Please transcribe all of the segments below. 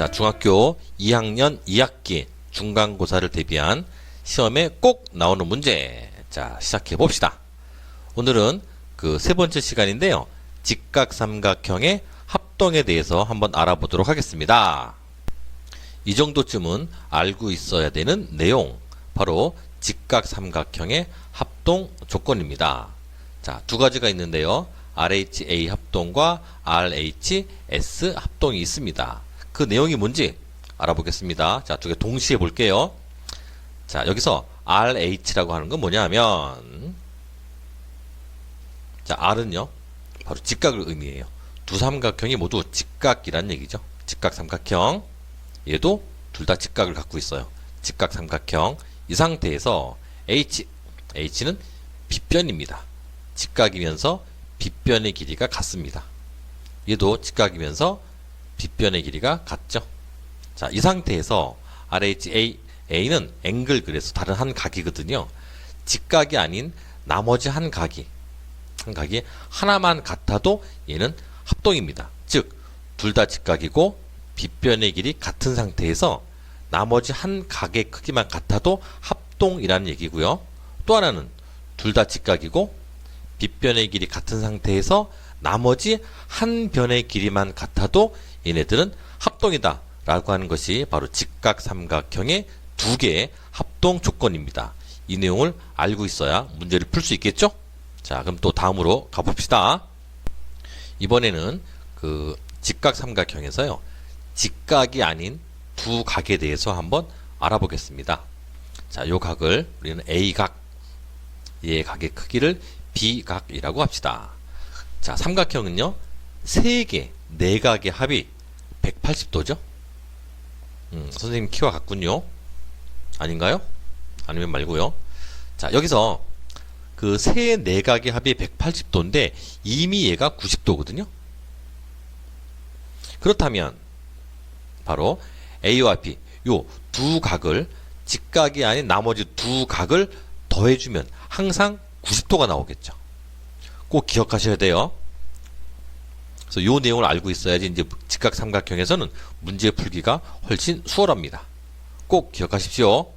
자, 중학교 2학년 2학기 중간고사를 대비한 시험에 꼭 나오는 문제. 자, 시작해 봅시다. 오늘은 그 세 번째 시간인데요. 직각삼각형의 합동에 대해서 한번 알아보도록 하겠습니다. 이 정도쯤은 알고 있어야 되는 내용, 바로 직각삼각형의 합동 조건입니다. 자, 두 가지가 있는데요. RHA 합동과 RHS 합동이 있습니다. 그 내용이 뭔지 알아보겠습니다. 자, 두 개 동시에 볼게요. 자, 여기서 RH라고 하는 건 뭐냐면, 자, R은요, 바로 직각을 의미해요. 두 삼각형이 모두 직각이란 얘기죠. 직각삼각형. 얘도 둘 다 직각을 갖고 있어요. 직각삼각형. 이 상태에서 H는 빗변입니다. 직각이면서 빗변의 길이가 같습니다. 얘도 직각이면서 빗변의 길이가 같죠. 자, 이 상태에서 RHA는 앵글, 그래서 다른 한 각이거든요. 직각이 아닌 나머지 한 각이 하나만 같아도 얘는 합동입니다. 즉, 둘 다 직각이고 빗변의 길이 같은 상태에서 나머지 한 각의 크기만 같아도 합동이라는 얘기고요. 또 하나는 둘 다 직각이고 빗변의 길이 같은 상태에서 나머지 한 변의 길이만 같아도 얘네들은 합동이다 라고 하는 것이 바로 직각삼각형의 두 개의 합동 조건입니다. 이 내용을 알고 있어야 문제를 풀 수 있겠죠? 자, 그럼 또 다음으로 가봅시다. 이번에는 그 직각삼각형에서요, 직각이 아닌 두 각에 대해서 한번 알아보겠습니다. 자, 요 각을 우리는 A각, 얘의 각의 크기를 B각이라고 합시다. 자, 삼각형은요, 3개, 4각의 합이 180도죠? 선생님 키와 같군요. 아닌가요? 아니면 말고요. 자, 여기서 그 4각의 합이 180도인데 이미 얘가 90도거든요. 그렇다면 바로 A와 B, 요 두 각을, 직각이 아닌 나머지 두 각을 더해주면 항상 90도가 나오겠죠. 꼭 기억하셔야 돼요. 그래서 요 내용을 알고 있어야지 이제 직각삼각형에서는 문제 풀기가 훨씬 수월합니다. 꼭 기억하십시오.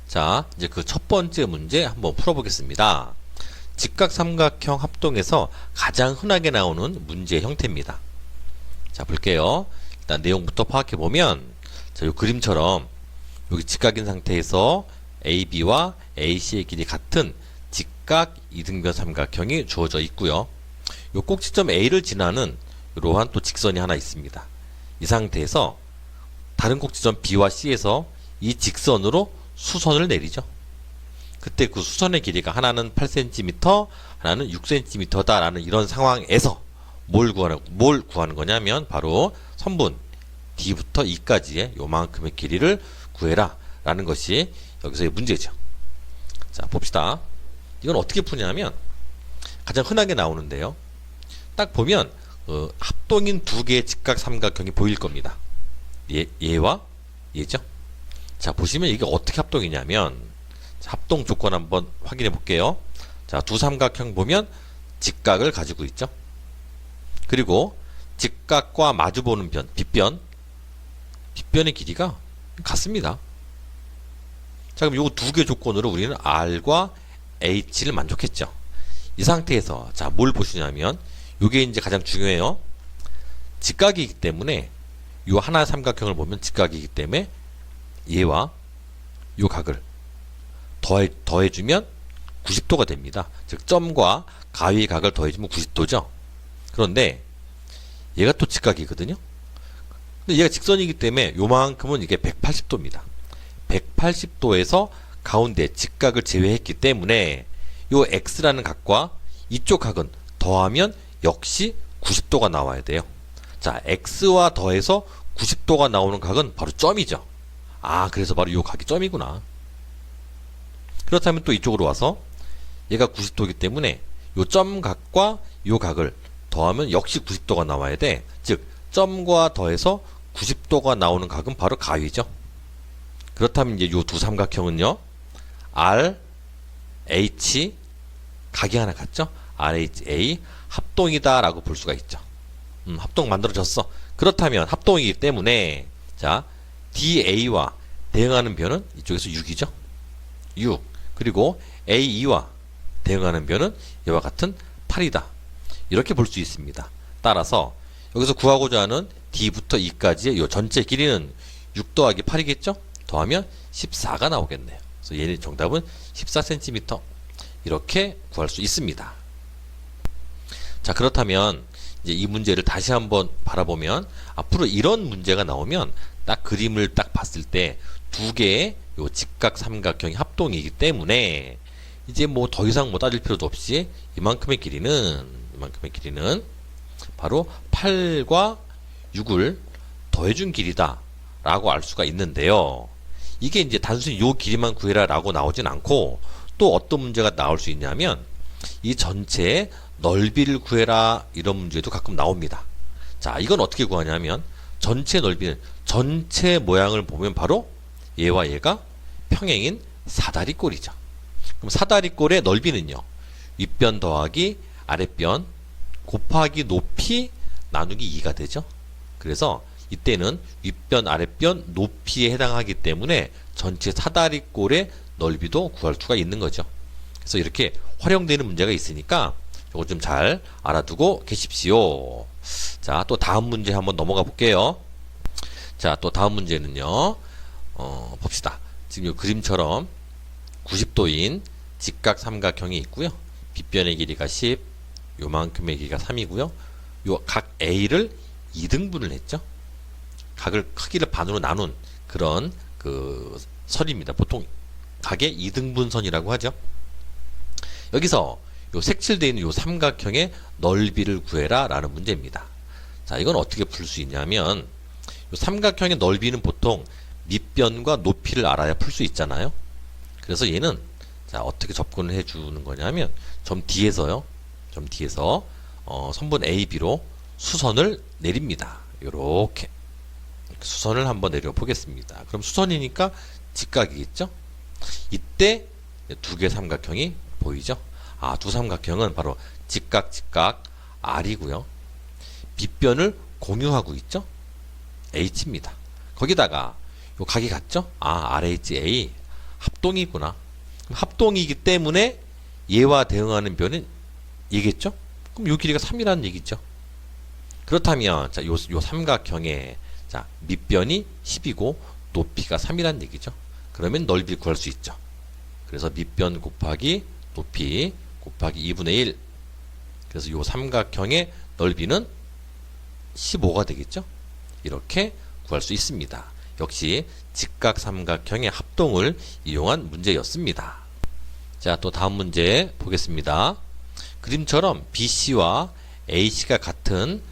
자, 이제 그 첫 번째 문제 한번 풀어보겠습니다. 직각삼각형 합동에서 가장 흔하게 나오는 문제 형태입니다. 자, 볼게요. 일단 내용부터 파악해 보면, 자, 요 그림처럼 여기 직각인 상태에서 AB와 AC의 길이 같은 직각 이등변 삼각형이 주어져 있고요. 요 꼭지점 A를 지나는 이러한 또 직선이 하나 있습니다. 이 상태에서 다른 꼭지점 B와 C에서 이 직선으로 수선을 내리죠. 그때 그 수선의 길이가 하나는 8cm, 하나는 6cm다 라는 이런 상황에서 뭘 구하는 거냐면 바로 선분 D부터 E까지의 요만큼의 길이를 구해라 라는 것이 여기서의 문제죠. 자, 봅시다. 이건 어떻게 푸냐면 가장 흔하게 나오는데요. 딱 보면 합동인 두 개의 직각삼각형이 보일 겁니다. 얘와 얘죠. 자, 보시면 이게 어떻게 합동이냐면, 자, 합동 조건 한번 확인해 볼게요. 자, 두 삼각형 보면 직각을 가지고 있죠. 그리고 직각과 마주보는 변, 빗변의 길이가 같습니다. 자, 그럼 요 두 개 조건으로 우리는 R과 H를 만족했죠. 이 상태에서 자, 뭘 보시냐면 요게 이제 가장 중요해요. 직각이기 때문에 요 하나의 삼각형을 보면 직각이기 때문에 얘와 요 각을 더해주면 90도가 됩니다. 즉, 점과 가위의 각을 더해주면 90도죠. 그런데 얘가 또 직각이거든요. 근데 얘가 직선이기 때문에 요만큼은 이게 180도입니다. 180도에서 가운데 직각을 제외했기 때문에 요 X라는 각과 이쪽 각은 더하면 역시 90도가 나와야 돼요. 자, X와 더해서 90도가 나오는 각은 바로 점이죠. 아, 그래서 바로 요 각이 점이구나. 그렇다면 또 이쪽으로 와서 얘가 90도이기 때문에 요 점각과 요 각을 더하면 역시 90도가 나와야 돼. 즉, 점과 더해서 90도가 나오는 각은 바로 가위죠. 그렇다면 이제 요 두 삼각형은요, R, H, 각이 하나 같죠? RHA 합동이다 라고 볼 수가 있죠. 합동 만들어졌어. 그렇다면 합동이기 때문에 자 DA와 대응하는 변은 이쪽에서 6이죠. 6. 그리고 AE와 대응하는 변은 이와 같은 8이다. 이렇게 볼 수 있습니다. 따라서 여기서 구하고자 하는 D부터 E까지의 이 전체 길이는 6 더하기 8이겠죠? 더하면 14가 나오겠네요. 그래서 얘의 정답은 14cm. 이렇게 구할 수 있습니다. 자, 그렇다면 이제 이 문제를 다시 한번 바라보면 앞으로 이런 문제가 나오면 딱 그림을 딱 봤을 때 두 개의 요 직각 삼각형이 합동이기 때문에 이제 뭐 더 이상 뭐 따질 필요도 없이 이만큼의 길이는 바로 8과 6을 더해준 길이다 라고 알 수가 있는데요. 이게 이제 단순히 요 길이만 구해라 라고 나오진 않고 또 어떤 문제가 나올 수 있냐면 이 전체의 넓이를 구해라 이런 문제도 가끔 나옵니다. 자, 이건 어떻게 구하냐면 전체 넓이는 전체 모양을 보면 바로 얘와 얘가 평행인 사다리꼴이죠. 그럼 사다리꼴의 넓이는요. 윗변 더하기 아랫변 곱하기 높이 나누기 2가 되죠. 그래서 이때는 윗변 아랫변 높이에 해당하기 때문에 전체 사다리꼴의 넓이도 구할 수가 있는 거죠. 그래서 이렇게 활용되는 문제가 있으니까 이거 좀 잘 알아두고 계십시오. 자, 또 다음 문제 한번 넘어가 볼게요. 자, 또 다음 문제는요. 봅시다. 지금 이 그림처럼 90도인 직각 삼각형이 있고요. 빗변의 길이가 10, 요만큼의 길이가 3이고요. 요 각 A를 2등분을 했죠. 각을 크기를 반으로 나눈 그런 그 선입니다. 보통 각의 2등분선이라고 하죠. 여기서 요 색칠되어 있는 요 삼각형의 넓이를 구해라 라는 문제입니다. 자, 이건 어떻게 풀 수 있냐면 요 삼각형의 넓이는 보통 밑변과 높이를 알아야 풀 수 있잖아요. 그래서 얘는 자 어떻게 접근을 해주는 거냐면 점 D에서 선분 AB로 수선을 내립니다. 요렇게 수선을 한번 내려 보겠습니다. 그럼 수선이니까 직각이겠죠? 이때 두 개의 삼각형이 보이죠? 아, 두 삼각형은 바로 직각 R이고요. 밑변을 공유하고 있죠? H입니다. 거기다가 요 각이 같죠? 아, RHA 합동이구나. 그럼 합동이기 때문에 얘와 대응하는 변은 얘겠죠? 그럼 요 길이가 3이라는 얘기죠. 그렇다면 자, 요 삼각형의 자, 밑변이 10이고 높이가 3이라는 얘기죠. 그러면 넓이를 구할 수 있죠. 그래서 밑변 곱하기 높이 곱하기 2분의 1. 그래서 요 삼각형의 넓이는 15가 되겠죠. 이렇게 구할 수 있습니다. 역시 직각 삼각형의 합동을 이용한 문제였습니다. 자, 또 다음 문제 보겠습니다. 그림처럼 BC와 AC가 같은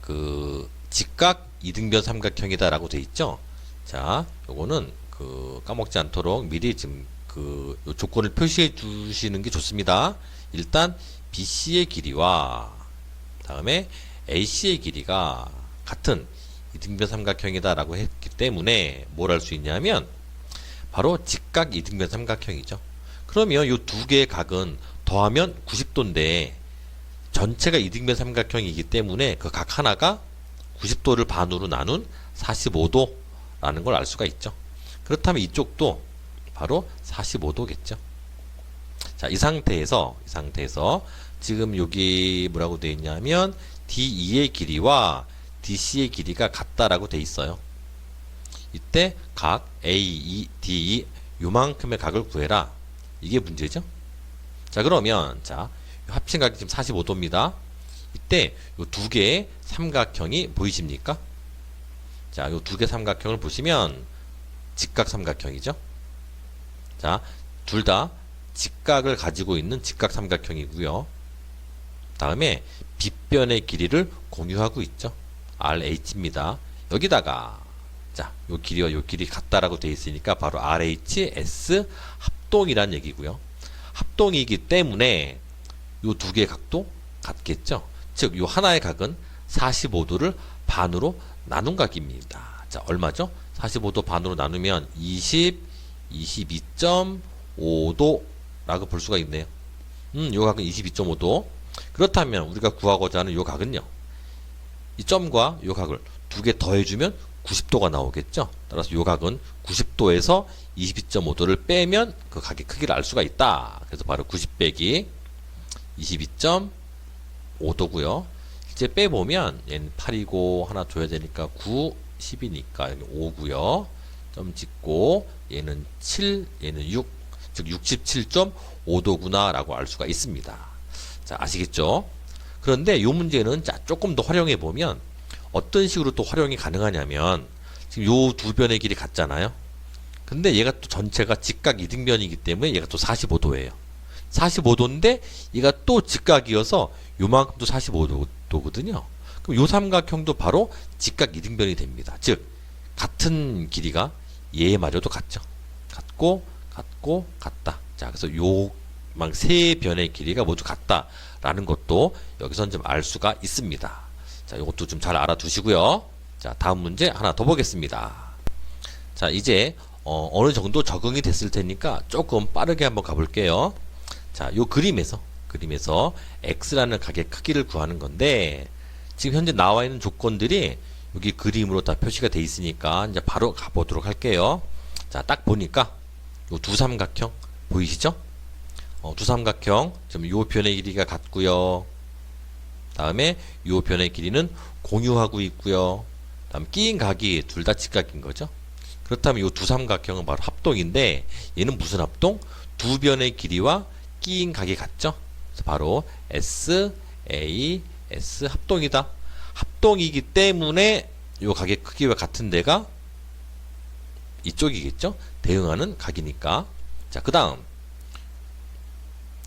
그 직각 이등변 삼각형이다 라고 되어 있죠. 자, 요거는 그 까먹지 않도록 미리 지금 그 조건을 표시해 주시는 게 좋습니다. 일단 BC의 길이와 다음에 AC의 길이가 같은 이등변 삼각형이다 라고 했기 때문에 뭘 할 수 있냐면 바로 직각 이등변 삼각형이죠. 그러면 이 두 개의 각은 더하면 90도인데 전체가 이등변 삼각형이기 때문에 그 각 하나가 90도를 반으로 나눈 45도 라는 걸 알 수가 있죠. 그렇다면 이쪽도 바로 45도겠죠. 자, 이 상태에서 지금 여기 뭐라고 되어 있냐면 DE의 길이와 DC의 길이가 같다라고 되어 있어요. 이때 각 AE, DE 요만큼의 각을 구해라. 이게 문제죠. 자, 그러면 자, 합친 각이 지금 45도입니다. 이때 요 두 개의 삼각형이 보이십니까? 자, 요 두 개 삼각형을 보시면 직각 삼각형이죠. 자, 둘 다 직각을 가지고 있는 직각 삼각형이고요. 다음에 빗변의 길이를 공유하고 있죠. RH입니다. 여기다가 자, 요 길이와 요 길이 같다라고 되어 있으니까 바로 RHS 합동이란 얘기고요. 합동이기 때문에 요 두 개의 각도 같겠죠. 즉, 요 하나의 각은 45도를 반으로 나눈 각입니다. 자, 얼마죠? 45도 반으로 나누면 22.5도 라고 볼 수가 있네요. 요 각은 22.5도. 그렇다면 우리가 구하고자 하는 요 각은요. 이 점과 요 각을 두 개 더해주면 90도가 나오겠죠. 따라서 요 각은 90도에서 22.5도를 빼면 그 각의 크기를 알 수가 있다. 그래서 바로 90 빼기 22.5도고요. 실제 빼보면 얘는 8이고 하나 줘야 되니까 9, 10이니까 5고요. 점 찍고 얘는 7, 얘는 6, 즉 67.5도구나 라고 알 수가 있습니다. 자, 아시겠죠? 그런데 이 문제는 자, 조금 더 활용해 보면 어떤 식으로 또 활용이 가능하냐면 지금 요 두 변의 길이 같잖아요. 근데 얘가 또 전체가 직각 이등변이기 때문에 얘가 또 45도예요. 45도인데 얘가 또 직각이어서 요만큼도 45도거든요. 그럼 요 삼각형도 바로 직각 이등변이 됩니다. 즉 같은 길이가 얘마저도 같죠. 같고 같고 같다. 자, 그래서 요만 세 변의 길이가 모두 같다라는 것도 여기선 좀 알 수가 있습니다. 자, 이것도 좀 잘 알아두시고요. 자, 다음 문제 하나 더 보겠습니다. 자, 이제 어느 정도 적응이 됐을 테니까 조금 빠르게 한번 가볼게요. 자, 요 그림에서 x라는 각의 크기를 구하는 건데 지금 현재 나와 있는 조건들이 여기 그림으로 다 표시가 돼 있으니까 이제 바로 가보도록 할게요. 자, 딱 보니까 요 두 삼각형 보이시죠? 두 삼각형 지금 요 변의 길이가 같고요. 다음에 요 변의 길이는 공유하고 있고요. 다음 끼인 각이 둘 다 직각인 거죠. 그렇다면 요 두 삼각형은 바로 합동인데 얘는 무슨 합동? 두 변의 길이와 끼인 각이 같죠. 그래서 바로 S, A, S 합동이다. 합동이기 때문에 요 각의 크기와 같은 데가 이쪽이겠죠. 대응하는 각이니까. 자, 그 다음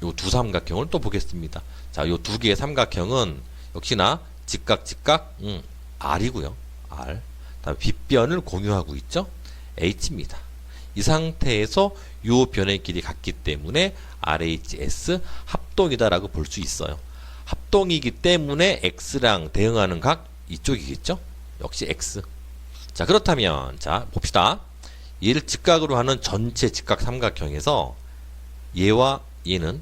요 두 삼각형을 또 보겠습니다. 자, 요 두 개의 삼각형은 역시나 직각 R이고요. R. 다음 빗변을 공유하고 있죠. H입니다. 이 상태에서 요 변의 길이 같기 때문에 RHS 합동이다라고 볼 수 있어요. 합동이기 때문에 X랑 대응하는 각 이쪽이겠죠. 역시 X. 자, 그렇다면 자, 봅시다. 얘를 직각으로 하는 전체 직각 삼각형에서 얘와 얘는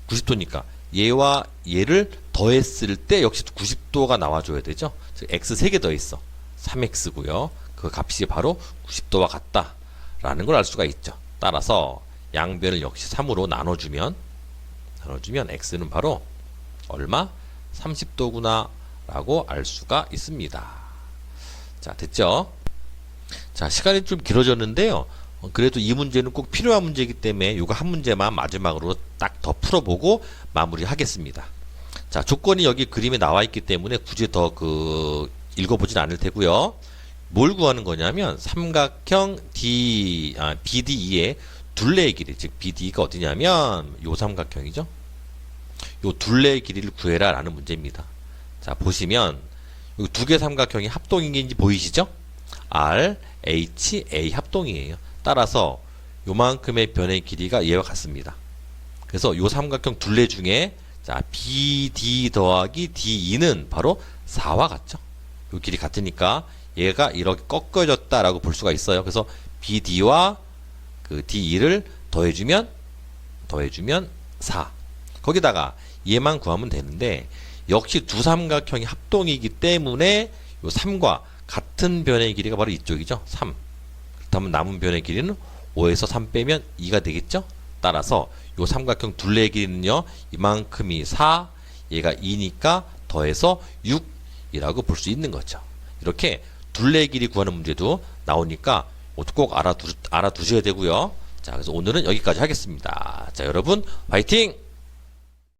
90도니까 얘와 얘를 더했을 때 역시 90도가 나와줘야 되죠. 즉 x 3개 더했어. 3x고요. 그 값이 바로 90도와 같다라는 걸 알 수가 있죠. 따라서 양변을 역시 3으로 나눠주면 x는 바로 얼마? 30도구나 라고 알 수가 있습니다. 자, 됐죠? 자, 시간이 좀 길어졌는데요. 그래도 이 문제는 꼭 필요한 문제이기 때문에 이거 한 문제만 마지막으로 딱 더 풀어보고 마무리하겠습니다. 자, 조건이 여기 그림에 나와 있기 때문에 굳이 더 읽어보진 않을 테고요. 뭘 구하는 거냐면 삼각형 BDE의 둘레의 길이, 즉 BDE가 어디냐면 요 삼각형이죠. 요 둘레의 길이를 구해라 라는 문제입니다. 자, 보시면 이 두 개 삼각형이 합동인지 보이시죠? R, H, A 합동이에요. 따라서 요만큼의 변의 길이가 얘와 같습니다. 그래서 요 삼각형 둘레 중에 자, BD 더하기 DE는 바로 4와 같죠. 요 길이 같으니까 얘가 이렇게 꺾어졌다라고 볼 수가 있어요. 그래서 BD와 그 DE를 더해주면 4. 거기다가 얘만 구하면 되는데 역시 두 삼각형이 합동이기 때문에 요 3과 같은 변의 길이가 바로 이쪽이죠. 3. 그렇다면 남은 변의 길이는 5에서 3 빼면 2가 되겠죠. 따라서 요 삼각형 둘레의 길이는요. 이만큼이 4, 얘가 2니까 더해서 6이라고 볼 수 있는 거죠. 이렇게 둘레의 길이 구하는 문제도 나오니까 꼭 알아두셔야 되고요. 자, 그래서 오늘은 여기까지 하겠습니다. 자, 여러분 화이팅!